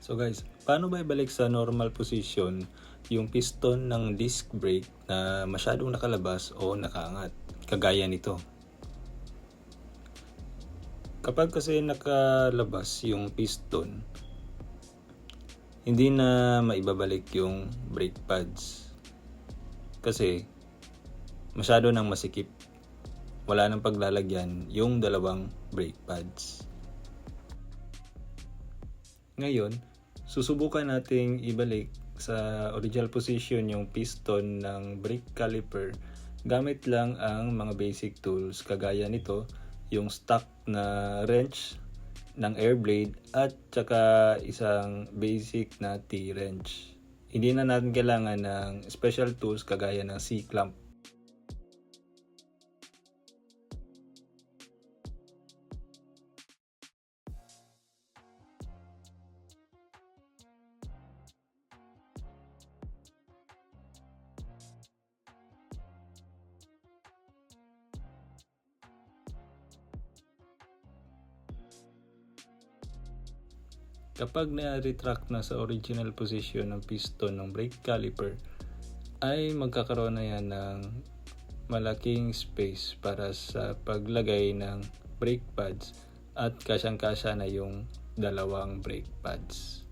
So guys, paano ba ibalik sa normal position yung piston ng disc brake na masyadong nakalabas o nakaangat, kagaya nito? Kapag kasi nakalabas yung piston, hindi na maibabalik yung brake pads. Kasi masyado nang masikip. Wala nang paglalagyan yung dalawang brake pads. Ngayon, susubukan nating ibalik sa original position yung piston ng brake caliper gamit lang ang mga basic tools kagaya nito, yung stock na wrench ng air blade at saka isang basic na T-wrench. Hindi na natin kailangan ng special tools kagaya ng C-clamp. Kapag na-retract na sa original position ng piston ng brake caliper, ay magkakaroon na yan ng malaking space para sa paglagay ng brake pads at kasyang-kasya na yung dalawang brake pads.